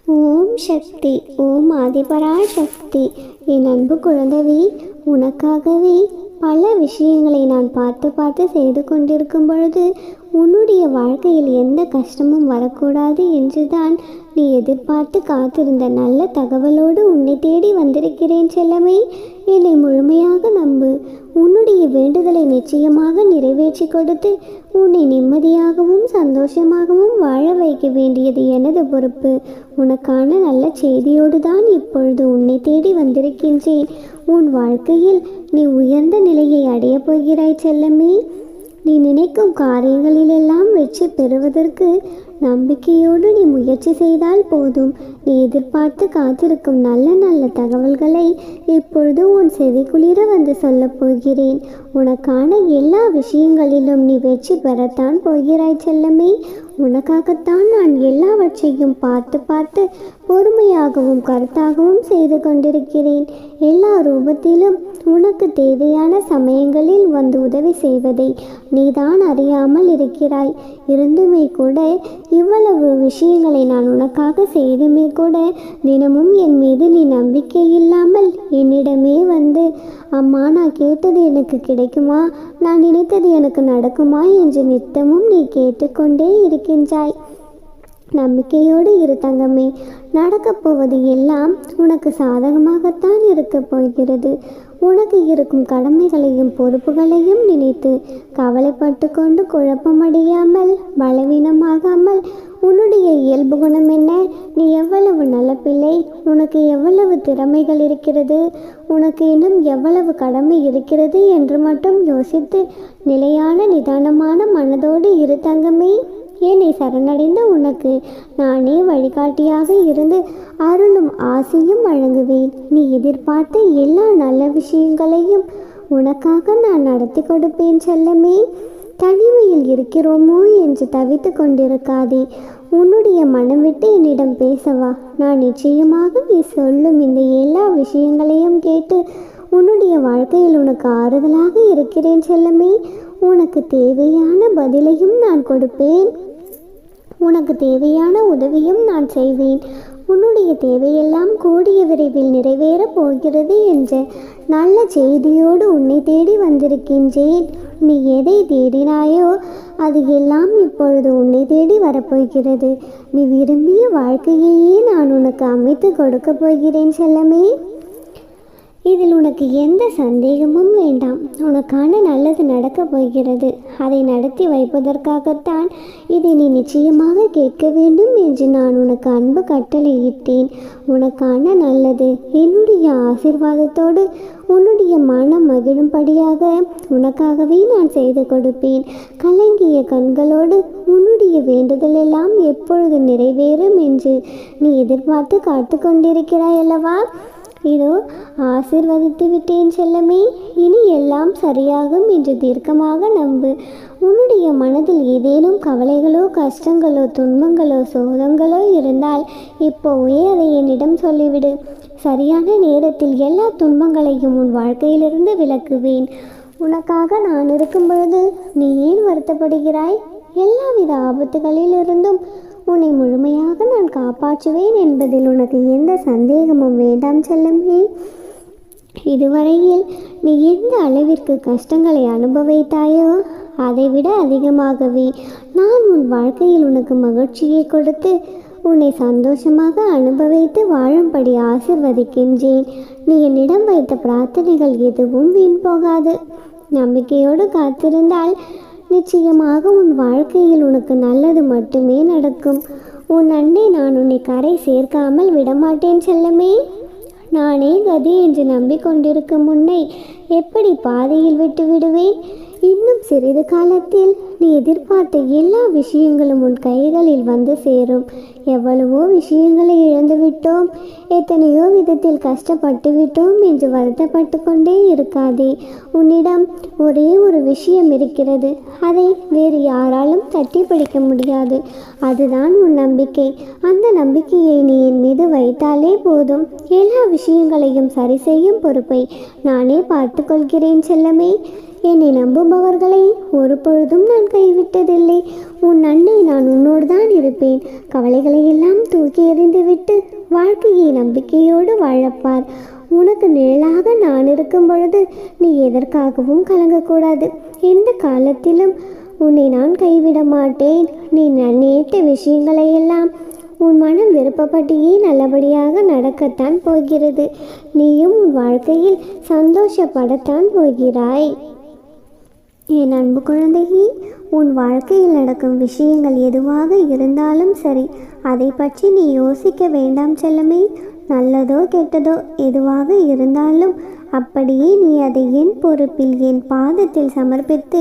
ஓம் சக்தி. ஓம் ஆதிபரா சக்தி. என் அன்பு குழந்தைவே, உனக்காகவே பல விஷயங்களை நான் பார்த்து பார்த்து செய்து கொண்டிருக்கும் பொழுது உன்னுடைய வாழ்க்கையில் எந்த கஷ்டமும் வரக்கூடாது என்றுதான் நீ எதிர்பார்த்து காத்திருந்த நல்ல தகவலோடு உன்னை தேடி வந்திருக்கிறேன் செல்லமே. என்னை முழுமையாக நம்பு. உன்னுடைய வேண்டுதலை நிச்சயமாக நிறைவேற்றி கொடுத்து உன்னை நிம்மதியாகவும் சந்தோஷமாகவும் வாழ வைக்க வேண்டியது எனது பொறுப்பு. உனக்கான நல்ல செய்தியோடு தான் இப்பொழுது உன்னை தேடி வந்திருக்கின்றேன். உன் வாழ்க்கையில் நீ உயர்ந்த நிலையை அடையப் போகிறாய் செல்லமே. நீ நினைக்கும் காரியங்களிலெல்லாம் வெற்றி பெறுவதற்கு நம்பிக்கையோடு நீ முயற்சி செய்தால் போதும். நீ எதிர்பார்த்து காத்திருக்கும் நல்ல நல்ல தகவல்களை இப்பொழுது உன் செவிக்குளிர வந்து சொல்லப் போகிறேன். உனக்கான எல்லா விஷயங்களிலும் நீ வெற்றி பெறத்தான் போகிறாய் செல்லமே. உனக்காகத்தான் நான் எல்லாவற்றையும் பார்த்து பார்த்து பொறுமையாகவும் கருத்தாகவும் செய்து கொண்டிருக்கிறேன். எல்லா ரூபத்திலும் உனக்கு தேவையான சமயங்களில் வந்து உதவி செய்வதை நீதான் அறியாமல் இருக்கிறாய். இருந்துமே கூட இவ்வளவு விஷயங்களை நான் உனக்காக செய்துமே கூட தினமும் என் மீது நீ நம்பிக்கை இல்லாமல் என்னிடமே வந்து, அம்மா நான் கேட்டது எனக்கு கிடைக்குமா, நான் நினைத்தது எனக்கு நடக்குமா என்று நித்தமும் நீ கேட்டுக்கொண்டே இருக்கின்றாய். நம்பிக்கையோடு இரு தங்கமே. நடக்கப் போவது எல்லாம் உனக்கு சாதகமாகத்தான் இருக்கப் போகிறது. உனக்கு இருக்கும் கடமைகளையும் பொறுப்புகளையும் நினைத்து கவலைப்பட்டு கொண்டு குழப்பமடையாமல் பலவீனமாகாமல், உன்னுடைய இயல்பு குணம் என்ன, நீ எவ்வளவு நல்ல பிள்ளை, உனக்கு எவ்வளவு திறமைகள் இருக்கிறது, உனக்கு இன்னும் எவ்வளவு கடமை இருக்கிறது என்று மட்டும் யோசித்து நிலையான நிதானமான மனதோடு இரு தங்கமே. என்னை சரணடைந்த உனக்கு நானே வழிகாட்டியாக இருந்து அருளும் ஆசையும் வழங்குவேன். நீ எதிர்பார்த்த எல்லா நல்ல விஷயங்களையும் உனக்காக நான் நடத்தி கொடுப்பேன் செல்லமே. தனிமையில் இருக்கிறோமோ என்று தவித்து கொண்டிருக்காதே. உன்னுடைய மனம் விட்டு என்னிடம் பேசவா. நான் நிச்சயமாக நீ சொல்லும் இந்த எல்லா விஷயங்களையும் கேட்டு உன்னுடைய வாழ்க்கையில் உனக்கு ஆறுதலாக இருக்கிறேன் செல்லமே. உனக்கு தேவையான பதிலையும் நான் கொடுப்பேன். உனக்கு தேவையான உதவியும் நான் செய்வேன். உன்னுடைய தேவையெல்லாம் கூடிய விரைவில் நிறைவேறப் போகிறது என்ற நல்ல செய்தியோடு உன்னை தேடி வந்திருக்கின்றேன். நீ எதை தேடினாயோ அது எல்லாம் இப்பொழுது உன்னை தேடி வரப்போகிறது. நீ விரும்பிய வாழ்க்கையையே நான் உனக்கு அமைத்து கொடுக்கப் போகிறேன் செல்லமே. இதில் உனக்கு எந்த சந்தேகமும் வேண்டாம். உனக்கான நல்லது நடக்கப் போகிறது. அதை நடத்தி வைப்பதற்காகத்தான் இதை நீ நிச்சயமாக கேட்க வேண்டும் என்று நான் உனக்கு அன்பு கட்டளையிட்டேன். உனக்கான நல்லது என்னுடைய ஆசீர்வாதத்தோடு உன்னுடைய மனம் மகிழும்படியாக உனக்காகவே நான் செய்து கொடுப்பேன். கலங்கிய கண்களோடு உன்னுடைய வேண்டுதலெல்லாம் எப்பொழுது நிறைவேறும் என்று நீ எதிர்பார்த்து காத்து கொண்டிருக்கிறாய் அல்லவா? இதோ ஆசீர்வதித்து விட்டேன் செல்லமே. இனி எல்லாம் சரியாகும் என்று தீர்க்கமாக நம்பு. உன்னுடைய மனதில் ஏதேனும் கவலைகளோ கஷ்டங்களோ துன்பங்களோ சோகங்களோ இருந்தால் இப்போவே அதை என்னிடம் சொல்லிவிடு. சரியான நேரத்தில் எல்லா துன்பங்களையும் உன் வாழ்க்கையிலிருந்து விலக்குவேன். உனக்காக நான் இருக்கும் பொழுது நீ ஏன் வருத்தப்படுகிறாய்? எல்லாவித ஆபத்துகளிலிருந்தும் உன்னை முழுமையாக நான் காப்பாற்றுவேன் என்பதில் உனக்கு எந்த சந்தேகமும் வேண்டாம் செல்லமே. இதுவரையில் நீ எந்த அளவிற்கு கஷ்டங்களை அனுபவித்தாயோ அதைவிட அதிகமாகவே நான் உன் வாழ்க்கையில் உனக்கு மகிழ்ச்சியை கொடுத்து உன்னை சந்தோஷமாக அனுபவித்து வாழும்படி ஆசிர்வதிக்கின்றேன். நீ என்னிடம் வைத்த பிரார்த்தனைகள் எதுவும் வீண் போகாது. நம்பிக்கையோடு காத்திருந்தால் நிச்சயமாக உன் வாழ்க்கையில் உனக்கு நல்லது மட்டுமே நடக்கும். உன் அண்டை நான் உன்னை கரை சேர்க்காமல் விடமாட்டேன் செல்லமே. நானே கதி என்று நம்பிக்கொண்டிருக்கும் உன்னை எப்படி பாதையில் விட்டு விடுவேன்? இன்னும் சிறிது காலத்தில் நீ எதிர்பார்த்த எல்லா விஷயங்களும் உன் கைகளில் வந்து சேரும். எவ்வளவோ விஷயங்களை இழந்துவிட்டோம், எத்தனையோ விதத்தில் கஷ்டப்பட்டு விட்டோம் என்று வருத்தப்பட்டு கொண்டே இருக்காதே. உன்னிடம் ஒரே ஒரு விஷயம் இருக்கிறது. அதை வேறு யாராலும் தட்டி பிடிக்க முடியாது. அதுதான் உன் நம்பிக்கை. அந்த நம்பிக்கையை நீ என் மீது வைத்தாலே போதும். எல்லா விஷயங்களையும் சரி செய்யும் பொறுப்பை நானே பார்த்து கொள்கிறேன் செல்லமே. என்னை நம்புபவர்களை ஒரு பொழுதும் நான் கைவிட்டதில்லை. உன் அன்னை நான் உன்னோடு தான் இருப்பேன். கவலைகளை எல்லாம் தூக்கி எறிந்துவிட்டு வாழ்க்கையை நம்பிக்கையோடு வாழப்பார். உனக்கு நிழலாக நான் இருக்கும் பொழுது நீ எதற்காகவும் கலங்கக்கூடாது. எந்த காலத்திலும் உன்னை நான் கைவிட மாட்டேன். நீ நினைத்த விஷயங்களையெல்லாம் உன் மனம் விருப்பப்படியே நல்லபடியாக நடக்கத்தான் போகிறது. நீயும் உன் வாழ்க்கையில் சந்தோஷப்படத்தான் போகிறாய். என் அன்பு குழந்தையே, உன் வாழ்க்கையில் நடக்கும் விஷயங்கள் எதுவாக இருந்தாலும் சரி, அதை பற்றி நீ யோசிக்க வேண்டாம் செல்லமே. நல்லதோ கெட்டதோ எதுவாக இருந்தாலும் அப்படியே நீ அதை என் பொறுப்பில் என் பாதத்தில் சமர்ப்பித்து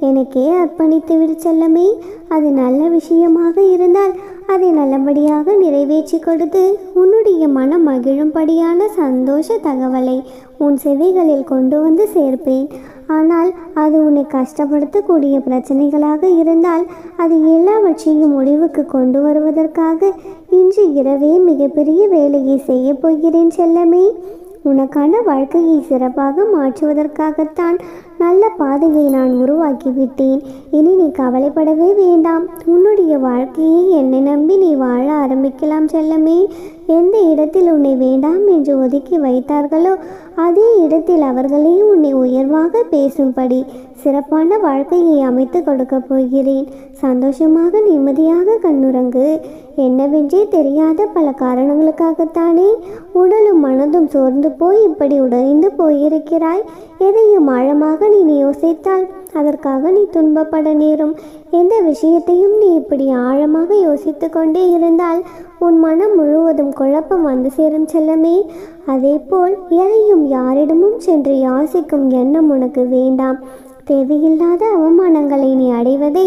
எனக்கே அர்ப்பணித்து விடு செல்லமே. அது நல்ல விஷயமாக இருந்தால் அதை நல்லபடியாக நிறைவேற்றி கொடுத்து உன்னுடைய மனம் மகிழும்படியான சந்தோஷ தகவலை உன் செவிகளில் கொண்டு வந்து சேர்ப்பேன். ஆனால் அது உன்னை கஷ்டப்படுத்தக்கூடிய பிரச்சனைகளாக இருந்தால் அது எல்லாவற்றையும் முடிவுக்கு கொண்டு வருவதற்காக இன்று இரவே மிகப்பெரிய வேலையை செய்ய போகிறேன் செல்லமே. உனக்கான வாழ்க்கையை சிறப்பாக மாற்றுவதற்காகத்தான் நல்ல பாதையை நான் உருவாக்கிவிட்டேன். இனி நீ கவலைப்படவே வேண்டாம். உன்னுடைய வாழ்க்கையை என்னை நம்பி நீ வாழ ஆரம்பிக்கலாம் செல்லமே. எந்த இடத்தில் உன்னை வேண்டாம் என்று ஒதுக்கி வைத்தார்களோ அதே இடத்தில் அவர்களே உன்னை உயர்வாக பேசும்படி சிறப்பான வாழ்க்கையை அமைத்து கொடுக்க போகிறேன். சந்தோஷமாக நிம்மதியாக கண்ணுறங்கு. என்னவென்றே தெரியாத பல காரணங்களுக்காகத்தானே உடலும் மனதும் சோர்ந்து போய் இப்படி உடைந்து போயிருக்கிறாய். எதையும் ஆழமாக நீ யோசித்தால் அதற்காக நீ துன்பப்பட நேரும். எந்த விஷயத்தையும் நீ இப்படி ஆழமாக யோசித்து கொண்டே இருந்தால் உன் மனம் முழுவதும் குழப்பம் வந்து சேரும் செல்லமே. அதேபோல் எதையும் யாரிடமும் சென்று யாசிக்கும் எண்ணம் உனக்கு வேண்டாம். தேவையில்லாத அவமானங்களை நீ அடைவதை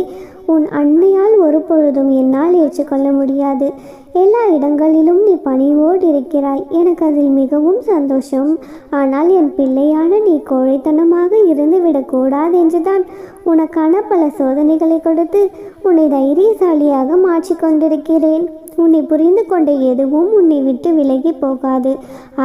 உன் அன்னையால் ஒரு பொழுதும் என்னால் ஏற்றுக்கொள்ள முடியாது. எல்லா இடங்களிலும் நீ பணிவோடு இருக்கிறாய். எனக்கு அதில் மிகவும் சந்தோஷம். ஆனால் என் பிள்ளையான நீ கோழைத்தனமாக இருந்து விடக்கூடாது என்றுதான் உனக்கான பல சோதனைகளை கொடுத்து உன்னை தைரியசாலியாக மாற்றிக்கொண்டிருக்கிறேன். உன்னை புரிந்து கொண்ட எதுவும் உன்னை விட்டு விலகி போகாது.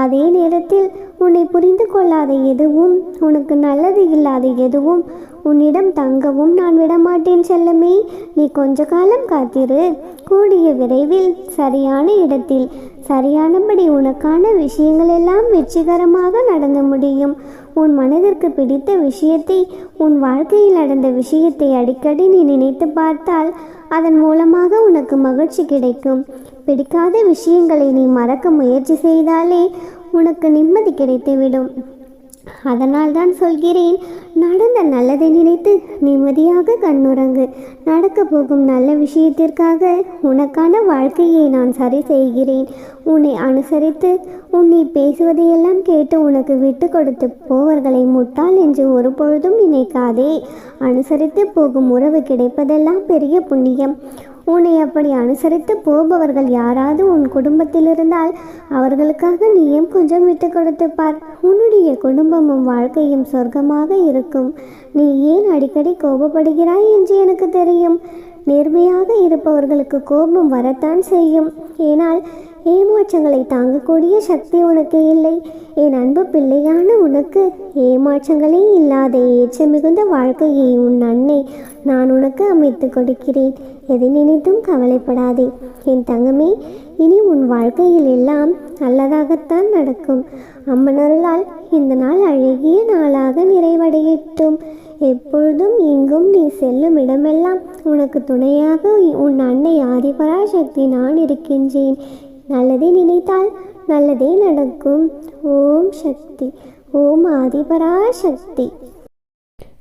அதே நேரத்தில் உன்னை புரிந்து கொள்ளாத எதுவும், உனக்கு நல்லது இல்லாத எதுவும் உன்னிடம் தங்கவும் நான் விடமாட்டேன் செல்லமே. நீ கொஞ்ச காலம் காத்திரு. கூடிய விரைவில் சரியான இடத்தில் சரியானபடி உனக்கான விஷயங்கள் எல்லாம் வெற்றிகரமாக நடந்து முடியும். உன் மனதிற்கு பிடித்த விஷயத்தை, உன் வாழ்க்கையில் நடந்த விஷயத்தை அடிக்கடி நீ நினைத்து பார்த்தால் அதன் மூலமாக உனக்கு மகிழ்ச்சி கிடைக்கும். பிடிக்காத விஷயங்களை நீ மறக்க முயற்சி செய்தாலே உனக்கு நிம்மதி கிடைத்துவிடும். அதனால் தான் சொல்கிறேன், நடந்த நல்லதை நினைத்து நிம்மதியாக கண்ணுறங்கு. நடக்கப் போகும் நல்ல விஷயத்திற்காக உனக்கான வாழ்க்கையை நான் சரி செய்கிறேன். உன்னை அனுசரித்து உன்னை பேசுவதையெல்லாம் கேட்டு உனக்கு விட்டு கொடுத்து போவர்களை முட்டாள் என்று ஒரு பொழுதும் நினைக்காதே. அனுசரித்து போகும் உறவு கிடைப்பதெல்லாம் பெரிய புண்ணியம். உன்னை அப்படி அனுசரித்து போபவர்கள் யாராவது உன் குடும்பத்தில் இருந்தால் அவர்களுக்காக நீயும் கொஞ்சம் விட்டு கொடுத்து பார். உன்னுடைய குடும்பமும் வாழ்க்கையும் சொர்க்கமாக இருக்கும். நீ ஏன் அடிக்கடி கோபப்படுகிறாய் என்று எனக்கு தெரியும். நேர்மையாக இருப்பவர்களுக்கு கோபம் வரத்தான் செய்யும். ஏனால் ஏமாற்றங்களை தாங்கக்கூடிய சக்தி உனக்கு இல்லை. என் அன்பு பிள்ளையான உனக்கு ஏமாற்றங்களே இல்லாத ஏற்ற மிகுந்த வாழ்க்கையை உன் அன்னை நான் உனக்கு அமைத்து கொடுக்கிறேன். எதை நினைத்தும் கவலைப்படாதே என் தங்கமே. இனி உன் வாழ்க்கையில் எல்லாம் நல்லதாகத்தான் நடக்கும். அம்மனருளால் இந்த நாள் அழகிய நாளாக நிறைவடையட்டும். எப்பொழுதும் எங்கும் நீ செல்லும் இடமெல்லாம் உனக்கு துணையாக உன் அன்னை ஆதிபராசக்தி நான் இருக்கின்றேன். நல்லதே நினைத்தால் நல்லதே நடக்கும். ஓம் சக்தி. ஓம் ஆதிபராசக்தி.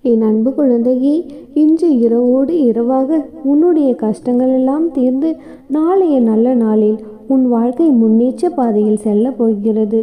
என் அன்பு குழந்தையே, இன்று இரவோடு இரவாக உன்னுடைய கஷ்டங்கள் எல்லாம் தீர்ந்து நாளைய நல்ல நாளில் உன் வாழ்க்கை முன்னேற்ற பாதையில் செல்ல போகிறது.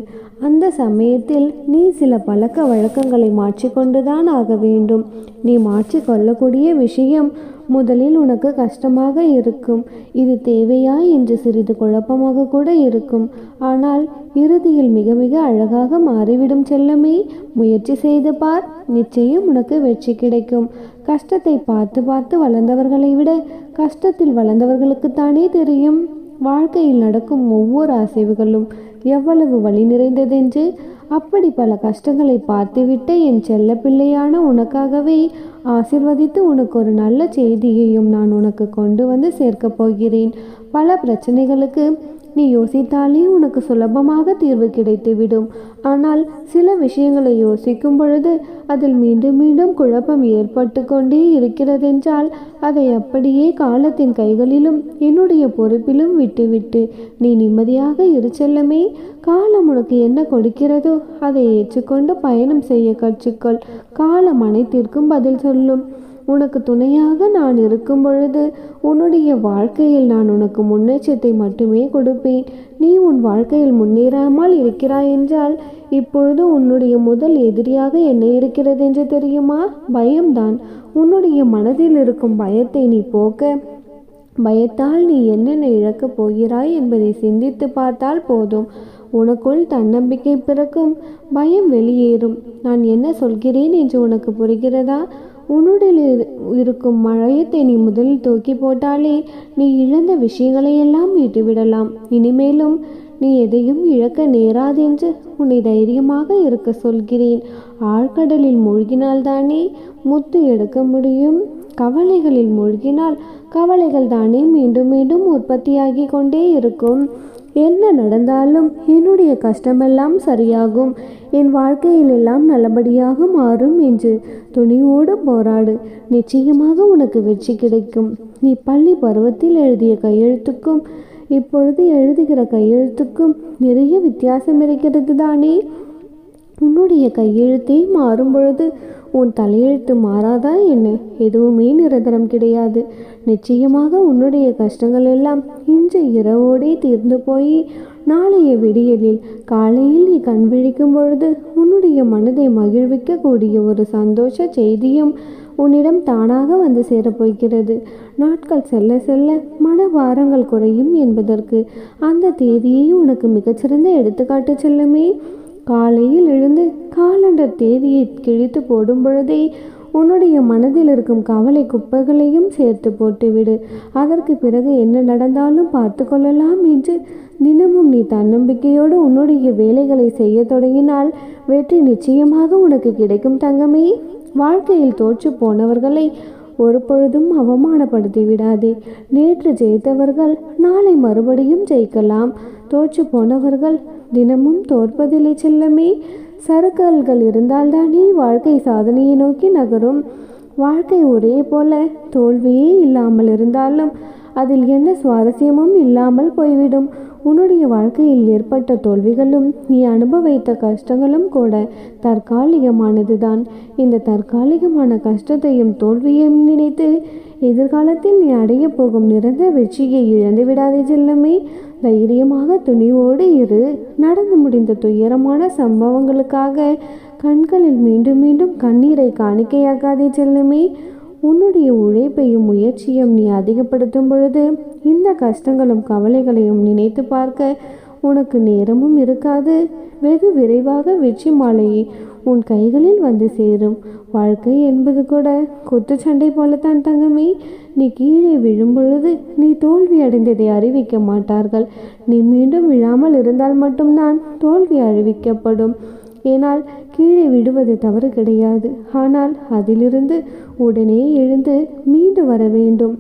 அந்த சமயத்தில் நீ சில பழக்க வழக்கங்களை மாற்றிக்கொண்டுதான் ஆக வேண்டும். நீ மாற்றிக்கொள்ளக்கூடிய விஷயம் முதலில் உனக்கு கஷ்டமாக இருக்கும். இது தேவையா என்று சிறிது குழப்பமாக கூட இருக்கும். ஆனால் இறுதியில் மிக மிக அழகாக மாறிவிடும் செல்லமே. முயற்சி செய்து பார், நிச்சயம் உனக்கு வெற்றி கிடைக்கும். கஷ்டத்தை பார்த்து பார்த்து வளர்ந்தவர்களை விட கஷ்டத்தில் வளர்ந்தவர்களுக்குத்தானே தெரியும் வாழ்க்கையில் நடக்கும் ஒவ்வொரு அசைவுகளும் எவ்வளவு வழி நிறைந்ததென்று. அப்படி பல கஷ்டங்களை பார்த்துவிட்ட என் செல்ல பிள்ளையான உனக்காகவே ஆசிர்வதித்து உனக்கு ஒரு நல்ல செய்தியையும் நான் உனக்கு கொண்டு வந்து சேர்க்கப் போகிறேன். பல பிரச்சனைகளுக்கு நீ யோசித்தாலே உனக்கு சுலபமாக தீர்வு கிடைத்துவிடும். ஆனால் சில விஷயங்களை யோசிக்கும் பொழுது அதில் மீண்டும் மீண்டும் குழப்பம் ஏற்பட்டு கொண்டே இருக்கிறதென்றால் அதை அப்படியே காலத்தின் கைகளிலும் என்னுடைய பொறுப்பிலும் விட்டுவிட்டு நீ நிம்மதியாக இரு செல்லமே. காலம் உனக்கு என்ன கொடுக்கிறதோ அதை ஏற்றுக்கொண்டு பயணம் செய்ய கற்றுக்கொள். காலம் அனைத்திற்கும் பதில் சொல்லும். உனக்கு துணையாக நான் இருக்கும் பொழுது உன்னுடைய வாழ்க்கையில் நான் உனக்கு முன்னேற்றத்தை மட்டுமே கொடுப்பேன். நீ உன் வாழ்க்கையில் முன்னேறாமல் இருக்கிறாய் என்றால் இப்பொழுது உன்னுடைய முதல் எதிரியாக என்ன இருக்கிறது என்று தெரியுமா? பயம்தான். உன்னுடைய மனதில் இருக்கும் பயத்தை நீ போக்க பயத்தால் நீ என்னென்ன இழக்கப் போகிறாய் என்பதை சிந்தித்து பார்த்தால் போதும். உனக்குள் தன்னம்பிக்கை பிறக்கும், பயம் வெளியேறும். நான் என்ன சொல்கிறேன் என்று உனக்கு புரிகிறதா? உன்னுடைய இருக்கும் மழையத்தை நீ முதலில் தூக்கி போட்டாலே நீ இழந்த விஷயங்களையெல்லாம் மீட்டுவிடலாம். இனிமேலும் நீ எதையும் இழக்க நேராதென்று உன்னை தைரியமாக இருக்க சொல்கிறேன். ஆழ்கடலில் மூழ்கினால்தானே முத்து எடுக்க முடியும். கவலைகளில் மூழ்கினால் கவலைகள் தானே மீண்டும் மீண்டும் உற்பத்தியாகி கொண்டே இருக்கும். என்ன நடந்தாலும் என்னுடைய கஷ்டமெல்லாம் சரியாகும், என் வாழ்க்கையில் எல்லாம் நல்லபடியாக மாறும் என்று துணிவோடு போராடு. நிச்சயமாக உனக்கு வெற்றி கிடைக்கும். நீ பள்ளி பருவத்தில் எழுதிய கையெழுத்துக்கும் இப்பொழுது எழுதுகிற கையெழுத்துக்கும் நிறைய வித்தியாசம் இருக்கிறது தானே. உன்னுடைய கையெழுத்தே மாறும் பொழுது உன் தலையெழுத்து மாறாதா என்ன? எதுவுமே நிரந்தரம் கிடையாது. நிச்சயமாக உன்னுடைய கஷ்டங்கள் எல்லாம் இன்று இரவோடே தீர்ந்து போய் நாளைய விடியலில் காலையில் நீ கண் விழிக்கும் பொழுது உன்னுடைய மனதை மகிழ்விக்கக்கூடிய ஒரு சந்தோஷ செய்தியும் உன்னிடம் தானாக வந்து சேரப்போகிறது. நாட்கள் செல்ல செல்ல மனபாரங்கள் குறையும் என்பதற்கு அந்த தேதியை உனக்கு மிகச்சிறந்த எடுத்துக்காட்டு செல்லுமே. காலையில் எழுந்து காலண்டர் தேதியை கிழித்து போடும் பொழுதே உன்னுடைய மனதில் இருக்கும் கவலை குப்பைகளையும் சேர்த்து போட்டுவிடு. அதற்கு பிறகு என்ன நடந்தாலும் பார்த்து கொள்ளலாம் என்று தினமும் நீ தன்னம்பிக்கையோடு உன்னுடைய வேலைகளை செய்ய தொடங்கினால் வெற்றி நிச்சயமாக உனக்கு கிடைக்கும் தங்கமே. வாழ்க்கையில் தோற்று போனவர்களை ஒரு பொழுதும் அவமானப்படுத்தி விடாதே. நேற்று ஜெயித்தவர்கள் நாளை மறுபடியும் ஜெயிக்கலாம். தோற்று போனவர்கள் தினமும் தோற்பதில்லை செல்லமே. சறுக்கல்கள் இருந்தால்தானே வாழ்க்கை சாதனையை நோக்கி நகரும். வாழ்க்கை ஒரே போல தோல்வியே இல்லாமல் இருந்தாலும் அதில் எந்த சுவாரஸ்யமும் இல்லாமல் போய்விடும். உன்னுடைய வாழ்க்கையில் ஏற்பட்ட தோல்விகளும் நீ அனுபவித்த கஷ்டங்களும் கூட தற்காலிகமானது தான். இந்த தற்காலிகமான கஷ்டத்தையும் தோல்வியையும் நினைத்து எதிர்காலத்தில் நீ அடைய போகும் நிரந்தர வெற்றியை இழந்து விடாதே செல்லமே. தைரியமாக துணிவோடு இரு. நடந்து முடிந்த துயரமான சம்பவங்களுக்காக கண்களில் மீண்டும் மீண்டும் கண்ணீரை காணிக்கையாக்காதே செல்லமே. உன்னுடைய உழைப்பையும் முயற்சியும் நீ அதிகப்படுத்தும் பொழுது இந்த கஷ்டங்களும் கவலைகளையும் நினைத்து பார்க்க உனக்கு நேரமும் இருக்காது. வெகு விரைவாக வெற்றி மாலையை உன் கைகளில் வந்து சேரும். வாழ்க்கை என்பது கூட குத்துச்சண்டை போலத்தான் தங்கமே. நீ கீழே விழும் பொழுது நீ தோல்வி அடைந்ததை அறிவிக்க மாட்டார்கள். நீ மீண்டும் விழாமல் இருந்தால் மட்டும்தான் தோல்வி அறிவிக்கப்படும். ஏனால் கீழே விடுவது தவறு கிடையாது. ஆனால் அதிலிருந்து உடனே எழுந்து மீண்டு வர வேண்டும்.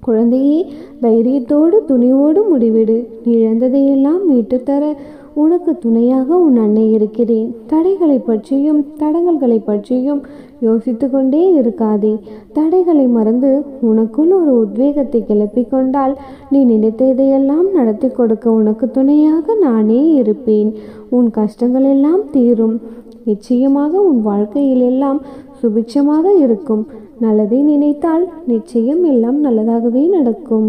குழந்தையே, தைரியத்தோடு துணிவோடு முடிவிடு. நீ இழந்ததையெல்லாம் மீட்டுத்தர உனக்கு துணையாக உன் அன்னை இருக்கிறேன். தடைகளை பற்றியும் தடங்கல்களை பற்றியும் யோசித்து கொண்டே இருக்காதே. தடைகளை மறந்து உனக்குள் ஒரு உத்வேகத்தை கிளப்பிக் கொண்டால் நீ நினைத்ததையெல்லாம் நடத்தி கொடுக்க உனக்கு துணையாக நானே இருப்பேன். உன் கஷ்டங்கள் எல்லாம் தீரும். நிச்சயமாக உன் வாழ்க்கையில் எல்லாம் சுபிட்சமாக இருக்கும். நல்லதை நினைத்தால் நிச்சயம் எல்லாம் நல்லதாகவே நடக்கும்.